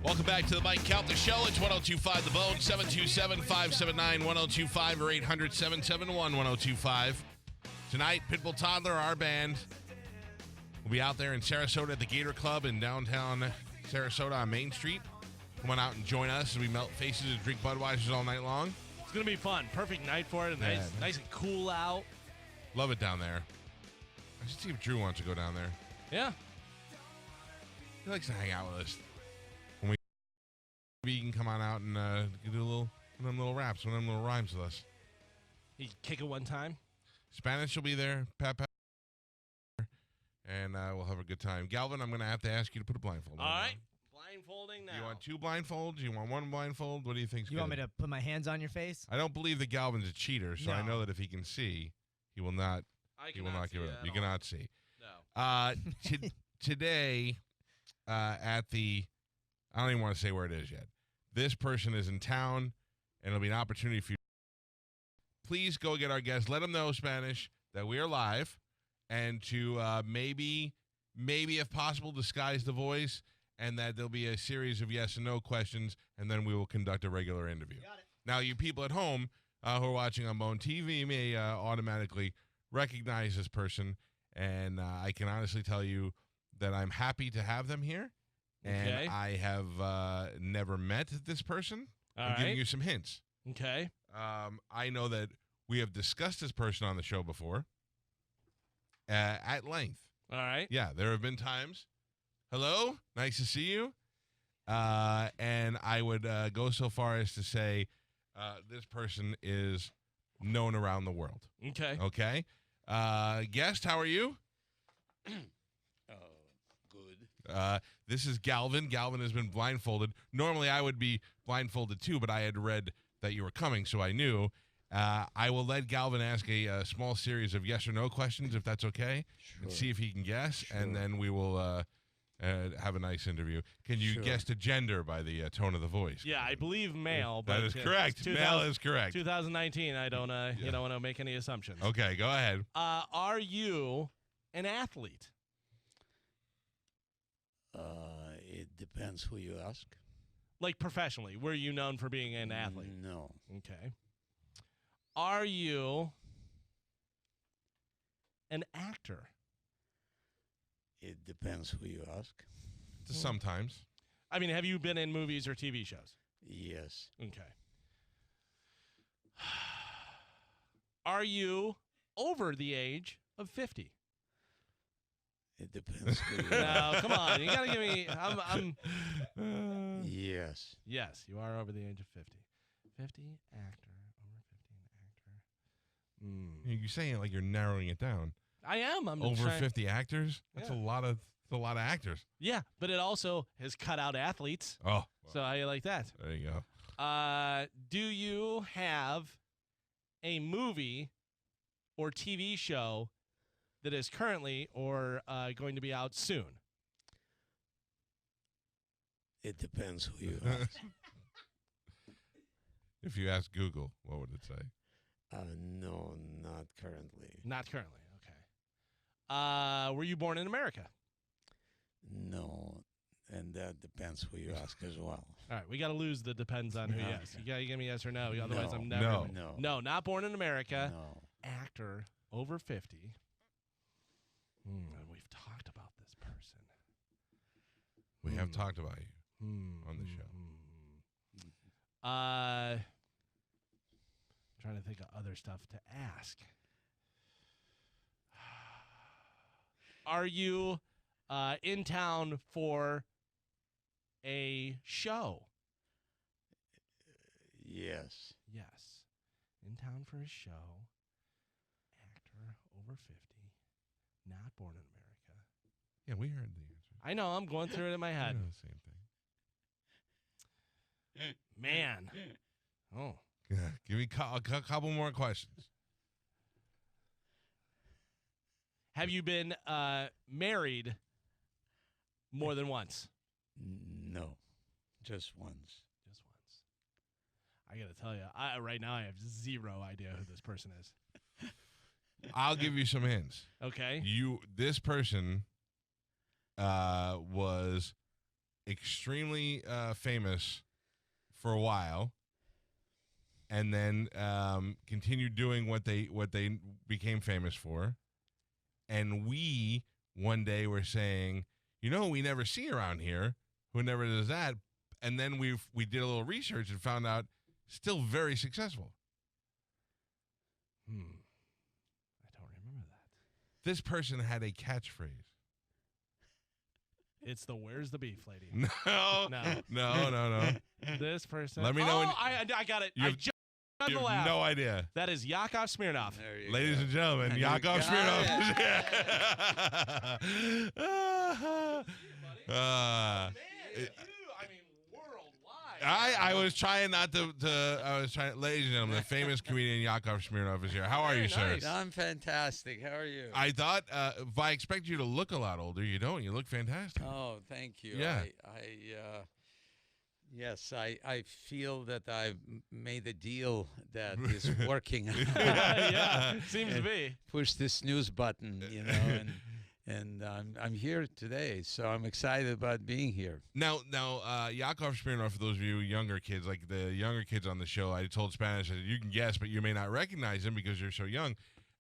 Welcome back to the Mike Calta Show. It's 102.5 The Bone, 727-579-1025 or 800-771-1025. Tonight, Pitbull Toddler, our band, will be out there in Sarasota at the Gator Club in downtown Sarasota on Main Street. Come on out and join us as we melt faces and drink Budweisers all night long. It's going to be fun. Perfect night for it. Nice and cool out. Love it down there. I should see if Drew wants to go down there. Yeah. He likes to hang out with us. Maybe you can come on out and do one of them little raps, one of them little rhymes with us. You kick it one time. Spanish will be there. Pat. And we'll have a good time. Galvin, I'm going to have to ask you to put a blindfold on. All right. Blindfolding now. You want two blindfolds? You want one blindfold? What do you think? You want me to put my hands on your face? I don't believe that Galvin's a cheater, so I know that if he can see, he will not. He will not give it up. You cannot see. No. Today, at the, I don't even want to say where it is yet. This person is in town, and it'll be an opportunity for you. Please go get our guest. Let them know, Spanish, that we are live, and to maybe if possible, disguise the voice, and that there'll be a series of yes and no questions, and then we will conduct a regular interview. Got it. Now, you people at home who are watching on Bone TV may automatically recognize this person, and I can honestly tell you that I'm happy to have them here. And Okay. I have never met this person. I'm giving you some hints. Okay. I know that we have discussed this person on the show before at length. All right. Yeah, there have been times. Hello, nice to see you. And I would go so far as to say this person is known around the world. Okay. Okay? Guest, how are you? Good. This is Galvin. Galvin has been blindfolded. Normally, I would be blindfolded too, but I had read that you were coming, so I knew. I will let Galvin ask a small series of yes or no questions, if that's okay, and see if he can guess, and then we will have a nice interview. Can you guess the gender by the tone of the voice? Yeah, I believe male. But That is correct. Male is correct. 2019. I don't. You don't want to make any assumptions. Okay, go ahead. Are you an athlete? It depends who you ask. Like professionally, were you known for being an athlete? No. Okay. Are you an actor? It depends who you ask. Sometimes. I mean, have you been in movies or TV shows? Yes. Okay. Are you over the age of 50? It depends who you No, ask. come on. You got to give me. I'm. Yes. Yes, you are over the age of 50. 50 actor. Over 50 actor. You're saying it like you're narrowing it down. I am. I'm Over trying- 50 actors? That's Yeah. a lot of actors. Yeah, but it also has cut out athletes. Oh, So I like that. there you go. Do you have a movie or TV show that is currently or going to be out soon? It depends who you ask. If you ask Google, what would it say? No, not currently. Not currently. Okay. Were you born in America? No, and that depends who you ask as well. All right, we got to lose the depends on who you ask. You got to give me yes or no. Otherwise, No. I'm never. No. No. No, not born in America. No. Actor over 50. We've talked about this person. We have talked about you on the show. Trying to think of other stuff to ask. Are you in town for a show? Yes. Yes. In town for a show. Actor over 50. Not born in America. Yeah, we heard the answer. I know. I'm going through it in my I head. know the same thing. Man. Oh. Yeah, give me a couple more questions. Have you been married more than once? No. Just once. Just once. I got to tell you, right now I have zero idea who this person is. I'll give you some hints. Okay. This person was extremely famous for a while, and then continued doing what they became famous for. And we one day were saying, we never see around here who never does that. And then we did a little research and found out still very successful. I don't remember that. This person had a catchphrase. It's the "Where's the beef, lady"? No. This person. Let me know when- I got it. You I have- just got You the have laugh. no idea. That is Yakov Smirnoff. There you Ladies go. and gentlemen, You Yakov got Smirnoff. Man, worldwide. I was trying not to ladies and gentlemen, the famous comedian Yakov Smirnoff is here. How are you, Very sir? nice. I'm fantastic. How are you? I thought if I expect you to look a lot older, you don't. You look fantastic. Oh, thank you. Yeah. Yes, I feel that I've made a deal that is working. Yeah, seems to be. Push the snooze button, and I'm here today, so I'm excited about being here. Now, Yakov Smirnoff, for those of you younger kids, like the younger kids on the show, I told Spanish, I said, you can guess, but you may not recognize him because you're so young.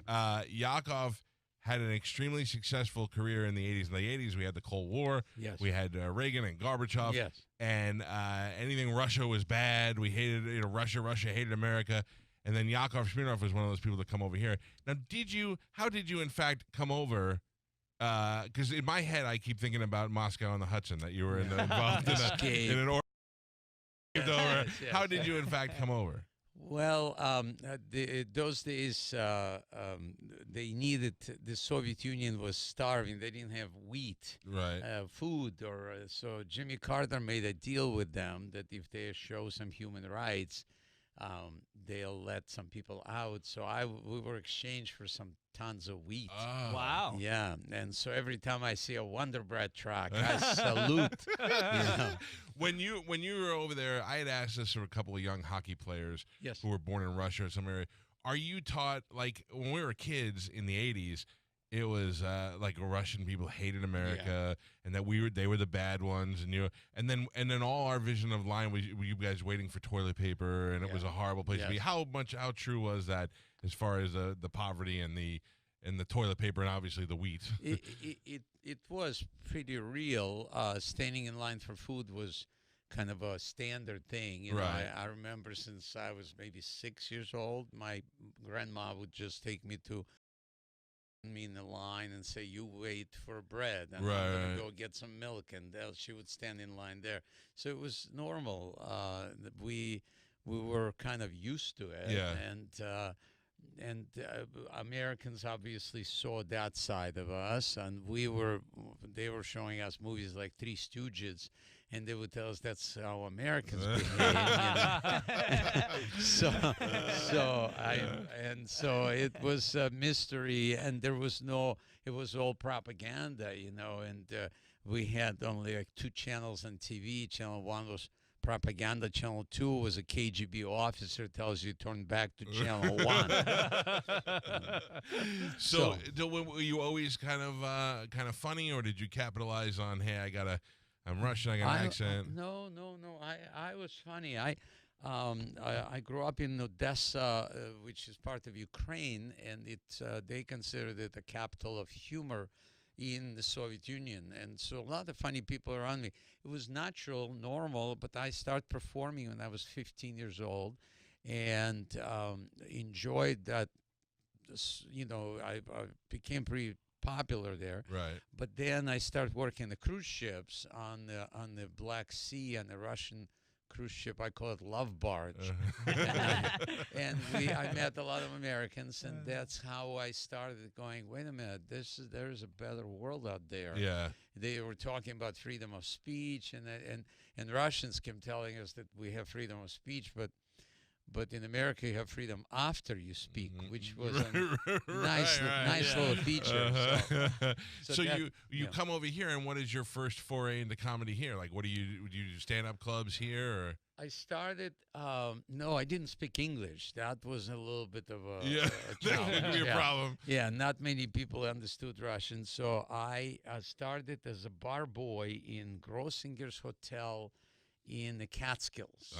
Yakov had an extremely successful career in the 80s. In the 80s, we had the Cold War. Yes. We had Reagan and Gorbachev. Yes. And anything Russia was bad. We hated Russia. Russia hated America. And then Yakov Smirnoff was one of those people that come over here. Now, how did you, in fact, come over? Because in my head, I keep thinking about Moscow on the Hudson, that you were involved in an Yes. How did you, in fact, come over? Well, those days, they needed, the Soviet Union was starving. They didn't have wheat, Right. food, so Jimmy Carter made a deal with them that if they show some human rights, they'll let some people out. So we were exchanged for some tons of wheat. Oh. Wow. Yeah, and so every time I see a Wonder Bread truck, I salute. When you were over there, I had asked this of a couple of young hockey players Yes. who were born in Russia or some area. Are you taught, like when we were kids in the 80s, it was like Russian people hated America and that they were the bad ones, and then all our vision of line was you guys waiting for toilet paper, and it was a horrible place to be. Yes. How true was that as far as the poverty and the toilet paper and obviously the wheat? It was pretty real. Standing in line for food was kind of a standard thing. You know, Right. I remember since I was maybe 6 years old, my grandma would just take me in the line and say, "You wait for bread, and I'm Right. gonna go get some milk," and she would stand in line there. So it was normal. We were kind of used to it, Yeah. and Americans obviously saw that side of us, and they were showing us movies like Three Stooges, and they would tell us that's how Americans behave. So it was a mystery, and it was all propaganda, and we had only like 2 channels on TV. Channel 1 was propaganda. Channel 2 was a KGB officer tells you turn back to Channel 1. So were you always kind of funny, or did you capitalize on, hey, I'm Russian, I got an accent? No. I was funny. I grew up in Odessa, which is part of Ukraine, and they considered it the capital of humor in the Soviet Union. And so a lot of funny people around me. It was natural, normal, but I started performing when I was 15 years old and enjoyed that. I became pretty popular there. Right. But then I started working the cruise ships on the Black Sea, on the Russian cruise ship. I call it Love Barge. And I met a lot of Americans, and that's how I started going, wait a minute, there's a better world out there. Yeah. They were talking about freedom of speech, and Russians kept telling us that we have freedom of speech, but But in America, you have freedom after you speak, which was a Right, nice yeah. little feature. So that- you yeah. come over here, and what is your first foray into comedy here? Like, what do you do stand-up clubs here? Or? I started. No, I didn't speak English. That was a little bit of a, Yeah, a that challenge. could be a yeah. problem. Yeah, not many people understood Russian. So I started as a bar boy in Grossinger's Hotel in the Catskills,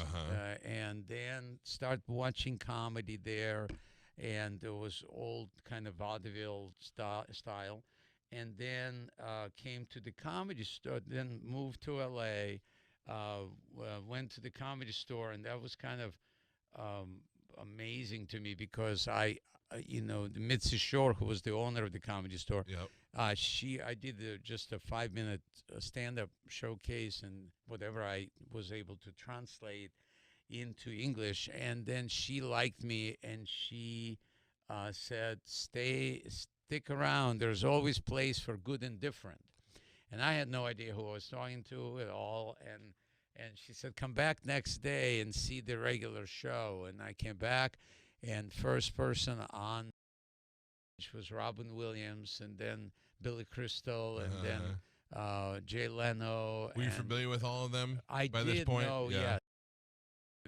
and then started watching comedy there, and there was old kind of vaudeville style, and then came to the comedy store, then moved to LA, went to the comedy store, and that was kind of amazing to me because the Mitzi Shore, who was the owner of the comedy store, Yep. I did just a 5-minute stand-up showcase and whatever I was able to translate into English, and then she liked me and she said, stick around. There's always place for good and different. And I had no idea who I was talking to at all, and she said, come back next day and see the regular show. And I came back, and first person on, which was Robin Williams, and then Billy Crystal, and then Jay Leno. Were you and familiar with all of them I by did this point? know, yeah.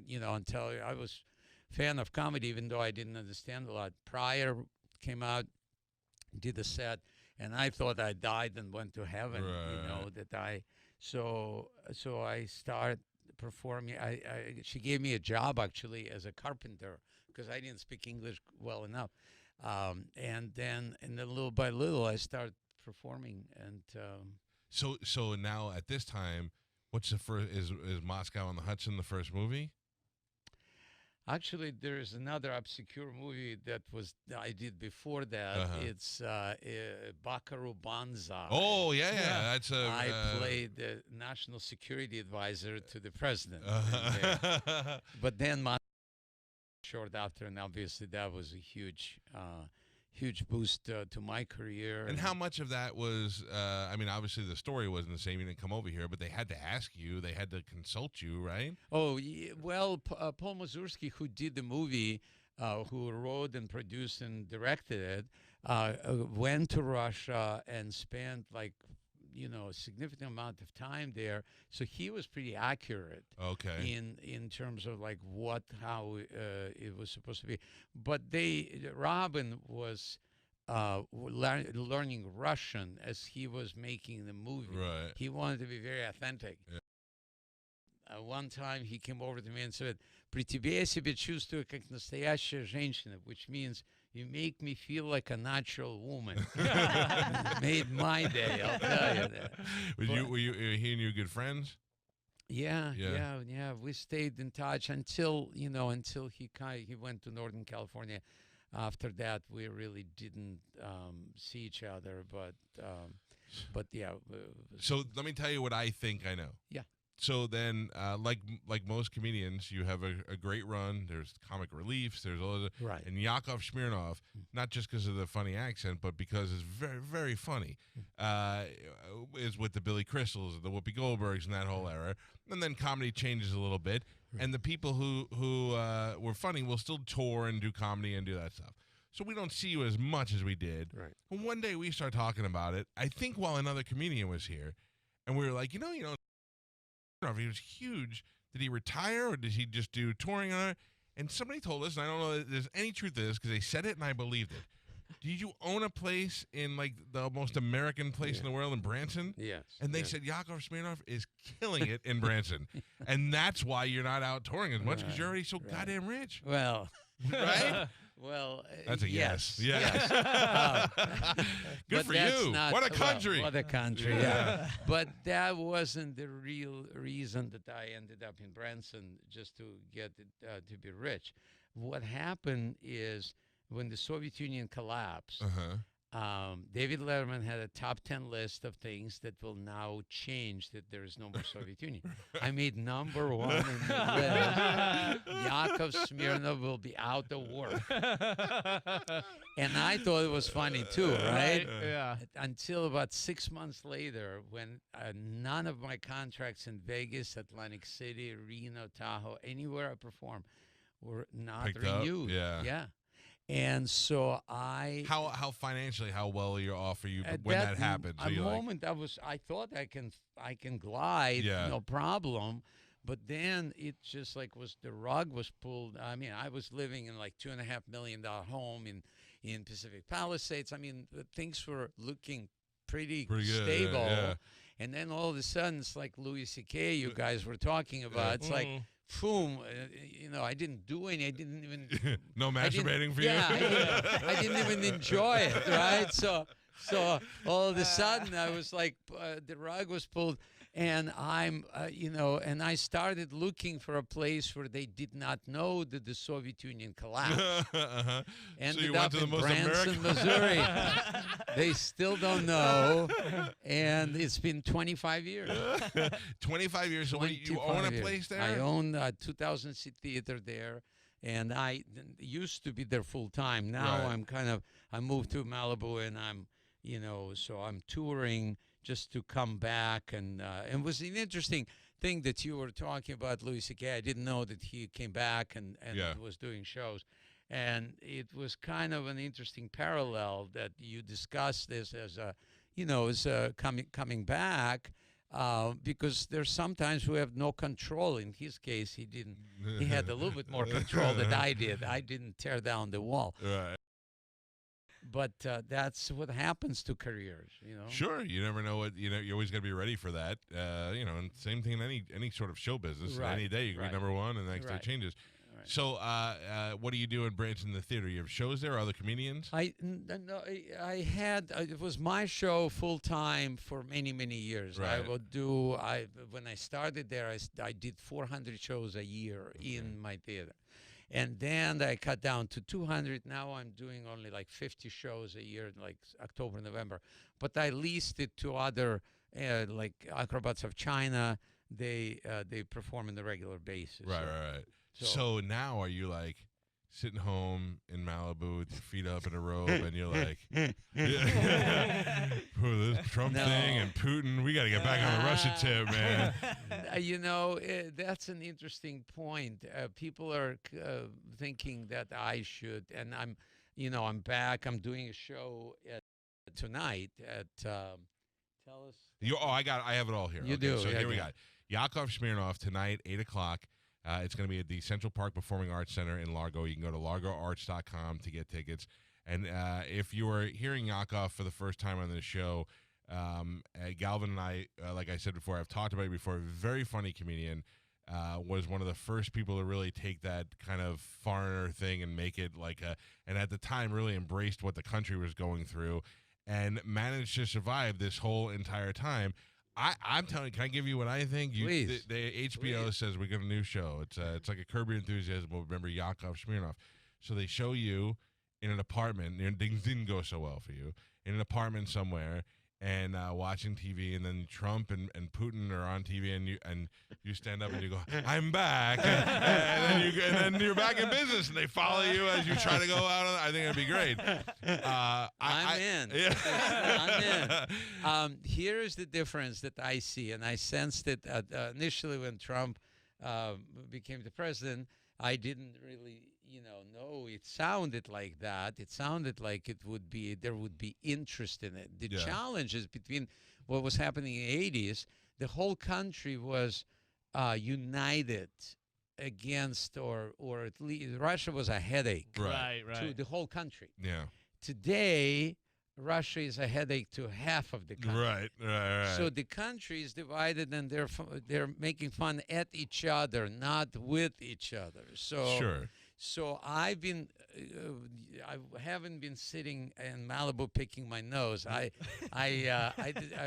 Until I was a fan of comedy, even though I didn't understand a lot. Pryor came out, did a set, and I thought I died and went to heaven. Right. So I started performing. She gave me a job actually as a carpenter because I didn't speak English well enough. And then little by little I started performing. And So now at this time, what's the first? Is Moscow on the Hudson the first movie? actually, there is another obscure movie that I did before that. It's Buckaroo Banzai. Oh yeah. That's a. I played the national security advisor to the president. But then my short after, and obviously that was a huge boost to my career. And how much of that was? I mean, obviously the story wasn't the same. You didn't come over here, but they had to ask you. They had to consult you, right? Oh, well, Paul Mazursky, who did the movie, who wrote and produced and directed it, went to Russia and spent a significant amount of time there. So he was pretty accurate. Okay. In terms of how it was supposed to be. But Robin was learning Russian as he was making the movie. Right. He wanted to be very authentic. Yeah. One time he came over to me and said, «При тебе я себя чувствую как настоящая женщина», which means you make me feel like a natural woman. It made my day, I'll tell you that. Were he and you good friends? Yeah. We stayed in touch until he went to Northern California. After that, we really didn't see each other. But yeah. So let me tell you what I think I know. Yeah. So then, like most comedians, you have a great run. There's comic reliefs. There's all the Right. And Yakov Smirnoff, not just because of the funny accent, but because it's very, very funny, is with the Billy Crystals, the Whoopi Goldbergs, and that whole era. And then comedy changes a little bit, and the people who were funny will still tour and do comedy and do that stuff. So we don't see you as much as we did. Right. And one day we start talking about it. I think while another comedian was here, and we were like, he was huge. Did he retire or did he just do touring on it? And somebody told us, and I don't know if there's any truth to this because they said it and I believed it. Did you own a place in the most American place in the world in Branson? Yes. And they said Yakov Smirnoff is killing it in Branson. And that's why you're not out touring as much because you're already so goddamn rich. Well, right? Well, that's a yes. Yes. Good but for that's you. not- What a country. Well, what a country, yeah. But that wasn't the real reason that I ended up in Branson, just to get to be rich. What happened is when the Soviet Union collapsed, David Letterman had a top 10 list of things that will now change that there is no more Soviet Union. I made number one in the list. Yakov Smirnoff will be out of work. And I thought it was funny too, right? Yeah. Until about 6 months later, when none of my contracts in Vegas, Atlantic City, Reno, Tahoe, anywhere I performed, were not Picked up, renewed. yeah. And so I How financially, how well you're off are you at when that happened? So a you're like, moment I thought I can glide, Yeah. no problem. But then it just like the rug was pulled. I mean, I was living in like $2.5 million home in Pacific Palisades. I mean, things were looking pretty Pretty good, stable. yeah. And then all of a sudden, it's like Louis C.K. you guys were talking about. It's like, boom, I didn't do any. I didn't even. no masturbating for Yeah, you? I didn't even enjoy it, right? So all of a sudden, I was like, the rug was pulled. And and I started looking for a place where they did not know that the Soviet Union collapsed. So Ended you went up to the in most Branson, American- Missouri. They still don't know, and it's been 25 years. 25 years. So what, you own a 25 years. place there? I own a 2,000-seat theater there, and I used to be there full time. Now Right. I moved to Malibu, and so I'm touring just to come back, and it was an interesting thing that you were talking about, Louis C.K. I didn't know that he came back and Yeah. was doing shows. And it was kind of an interesting parallel that you discussed this as coming back, because there's sometimes we have no control. In his case, he didn't. He had a little bit more control than I did. I didn't tear down the wall. Right. But that's what happens to careers, Sure, you never know what you always got to be ready for that. And same thing in any sort of show business. Right, Any day you can right. be number one, and the next day Right. changes. Right. So, what do you do in Branson, the theater? You have shows there, or other comedians? I had it was my show full time for many years. I Right. would when I started there, I did 400 shows a year in my theater. And then I cut down to 200. Now I'm doing only like 50 shows a year, like October, November. But I leased it to other, like Acrobats of China. They perform on a regular basis. Right. So now, are you like sitting home in Malibu with your feet up in a robe, and you're like, this Trump No. thing and Putin, we got to get back on the Russia tip, man. That's an interesting point. People are thinking that I should, and I'm back. I'm doing a show tonight at. Tell us. I have it all here. You Okay, do, So here we okay. got YAKOV SMIRNOFF tonight, 8:00. It's going to be at the Central Park Performing Arts Center in Largo. You can go to largoarts.com to get tickets. And if you are hearing Yakov for the first time on this show, Galvin and I, like I said before, I've talked about it before, very funny comedian, was one of the first people to really take that kind of foreigner thing and make it like and at the time really embraced what the country was going through and managed to survive this whole entire time. I'm telling you, can I give you what I think? Please. The HBO Please. says we got a new show. It's like a Curb Your Enthusiasm, but remember YAKOV SMIRNOFF. So they show you in an apartment, and things didn't go so well for you, in an apartment somewhere, and watching TV, and then Trump and Putin are on TV, and you stand up and you go, "I'm back," and then you're back in business, and they follow you as you try to go out. I think it'd be great. I'm in. Yeah. I'm in. Here is the difference that I see, and I sensed it initially when Trump became the president. I didn't really, know it sounded like that. It sounded like there would be interest in it. The Yeah. challenges between what was happening in the 80s, the whole country was united against, or at least Russia was a headache Right. to the whole country. Yeah. Today, Russia is a headache to half of the country. Right. So the country is divided, and they're making fun at each other, not with each other. So Sure. So I haven't been sitting in Malibu picking my nose. I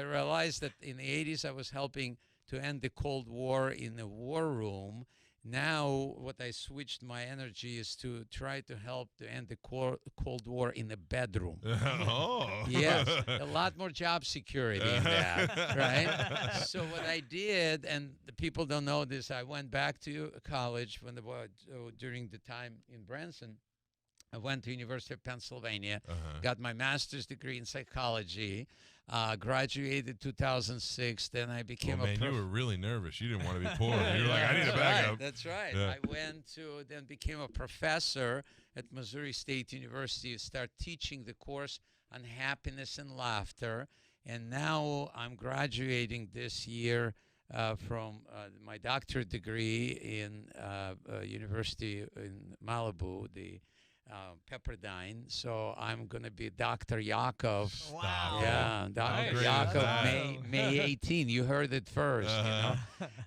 realized that in the 80s I was helping to end the Cold War in the war room. Now what I switched my energy is to try to help to end the Cold War in the bedroom. Oh. Yes, a lot more job security in that, right? So what I did, and the people don't know this, I went back to college during the time in Branson, I went to University of Pennsylvania, Uh-huh. got my master's degree in psychology, graduated 2006. Then I became Oh, man, a you were really nervous. You didn't want to be poor. You were like, I need a That's backup. right. That's right. Yeah. I went to then became a professor at Missouri State University. Start teaching the course on happiness and laughter, and now I'm graduating this year from my doctorate degree in University in Malibu, the Pepperdine. So I'm going to be Dr. Yakov. Stop Wow. it. Yeah, Dr. How great is Yakov, that? May 18. You heard it first. You know?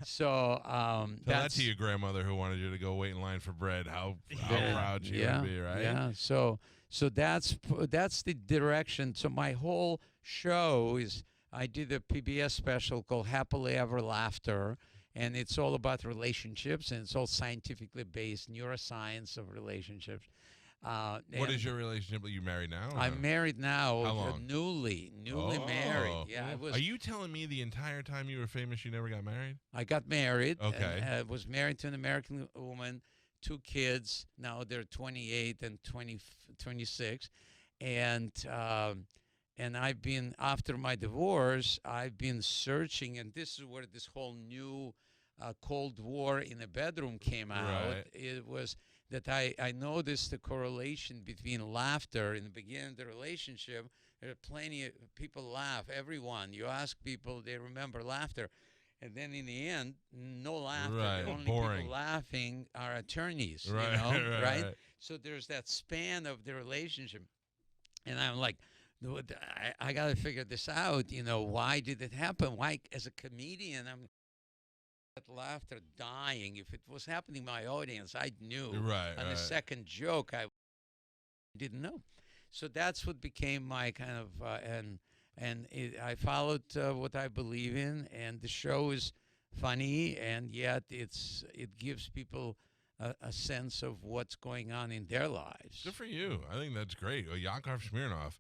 So Tell that that's to your grandmother who wanted you to go wait in line for bread. How Yeah. proud she yeah, would be, right? Yeah. So that's the direction. So my whole show is I did a PBS special called Happily Ever Laughter, and it's all about relationships, and it's all scientifically based, neuroscience of relationships. What and is your relationship? Are you married now? or I'm no? married now. How long? Newly Oh. married. Yeah, I was. Are you telling me the entire time you were famous you never got married? I got married. Okay. And, I was married to an American woman, 2 kids. Now they're 28 and 26. And I've been, after my divorce, I've been searching, and this is where this whole new Cold War in the bedroom came out. Right. It was that I noticed the correlation between laughter in the beginning of the relationship. There are plenty of people laugh, everyone. You ask people, they remember laughter. And then in the end, no laughter. Right, The only boring. people laughing are attorneys, Right, you know, right. So there's that span of the relationship. And I'm like, I got to figure this out. You know, why did it happen? Why, as a comedian, I'm at laughter dying. If it was happening to my audience, I knew. Right, On right. the second joke, I didn't know. So that's what became my kind of, I followed what I believe in, and the show is funny, and yet it gives people a sense of what's going on in their lives. Good for you. I think that's great. Yakov Smirnoff,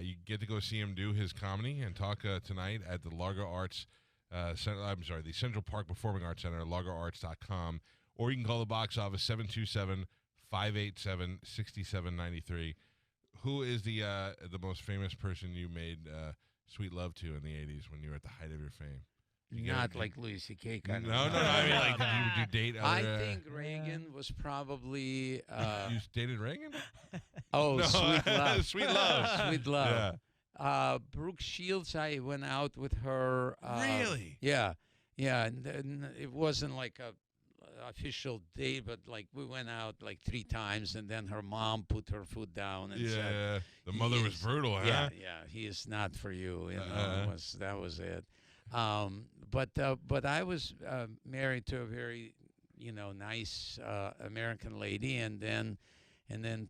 you get to go see him do his comedy and talk tonight at the Largo Arts Center. I'm sorry, the Central Park Performing Arts Center, largoarts.com, or you can call the box office 727-587-6793. Who is the most famous person you made sweet love to in the 80s when you were at the height of your fame? Not like Louis C.K. No, kind no, of. I mean, like, would you date other... I think Reagan was probably. you dated Reagan? Oh, No, Sweet Love. Sweet Love. Sweet Love. Brooke Shields, I went out with her. Really? Yeah. Yeah. And it wasn't like a official date, but like we went out like 3 times, and then her mom put her foot down and said, Yeah, the mother "He was is- brutal, huh? Yeah, he is not for you. You know, that was it. But I was married to a very, nice American lady, and then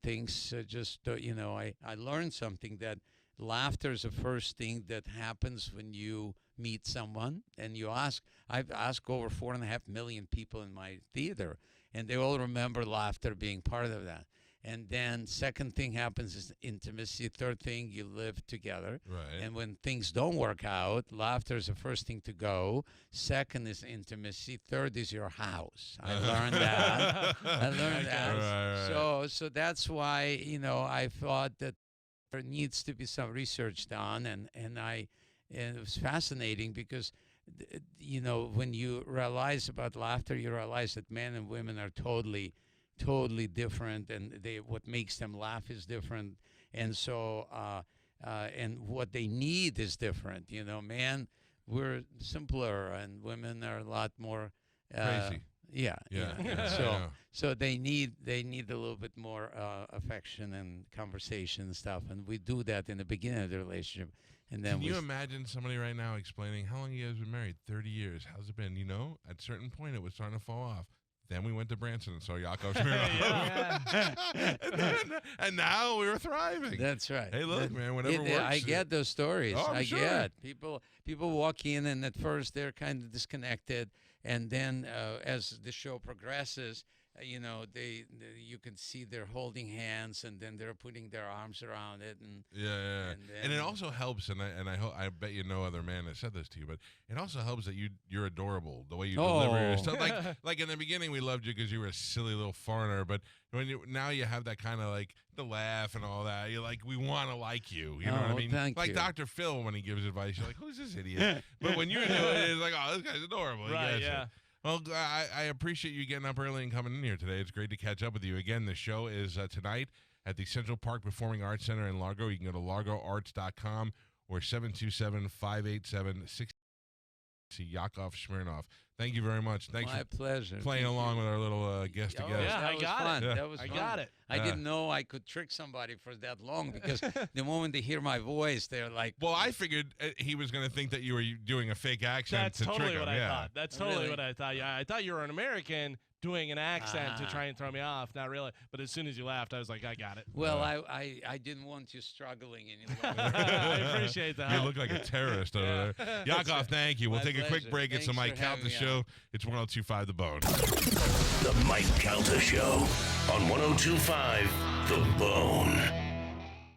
things just, I learned something, that laughter is the first thing that happens when you meet someone, and I've asked over 4.5 million people in my theater, and they all remember laughter being part of that. And then second thing happens is intimacy. Third thing, you live together. Right. And when things don't work out, laughter is the first thing to go. Second is intimacy. Third is your house. I learned that. I learned that. Right. So that's why, I thought that there needs to be some research done, and it was fascinating because, when you realize about laughter, you realize that men and women are totally different, and what makes them laugh is different, and so and what they need is different. Men, we're simpler, and women are a lot more Crazy. Yeah. Yeah. So they need a little bit more affection and conversation and stuff, and we do that in the beginning of the relationship, and then Can you imagine somebody right now explaining how long you guys been married? 30 years. How's it been? At a certain point, it was starting to fall off. Then we went to Branson and saw Yakov Smirnoff. and now we were thriving. That's right. Hey, look, man, whatever works. I get those stories. Oh, I'm I sure. get people walk in, and at first they're kind of disconnected, and then as the show progresses, you know, you can see they're holding hands, and then they're putting their arms around it, and Yeah. And it also helps, and I bet you no other man has said this to you, but it also helps that you're adorable the way you deliver your stuff. Like in the beginning, we loved you because you were a silly little foreigner, but now you have that kind of like the laugh and all that. You're like, we want to like you. You know what I mean? Thank like you. Dr. Phil when he gives advice, you're like, who's this idiot? But when you do it, it's like, oh, this guy's adorable. Right, yeah. Well, I appreciate you getting up early and coming in here today. It's great to catch up with you. Again, the show is tonight at the Central Park Performing Arts Center in Largo. You can go to largoarts.com or 727-587-60. YAKOV Smirnoff. Thank you very much. Thanks My for pleasure. playing along with our little guest together. Yeah, that I was got fun. it. That was I fun. got it. I didn't know I could trick somebody for that long, because the moment they hear my voice, they're like, Well, I figured he was going to think that you were doing a fake accent That's to totally trick him. what I Yeah. thought. That's totally Really? what I thought. Yeah, I thought you were an American doing an accent to try and throw me off. Not really. But as soon as you laughed, I was like, I got it. well, I didn't want you struggling any longer. I appreciate the You help. look like a terrorist over there. Yakov, thank you. We'll My take a quick pleasure. break. It's the Thanks Mike for having Calta me Show. on. It's 102.5 The Bone. The Mike Calta Show on 102.5 The Bone.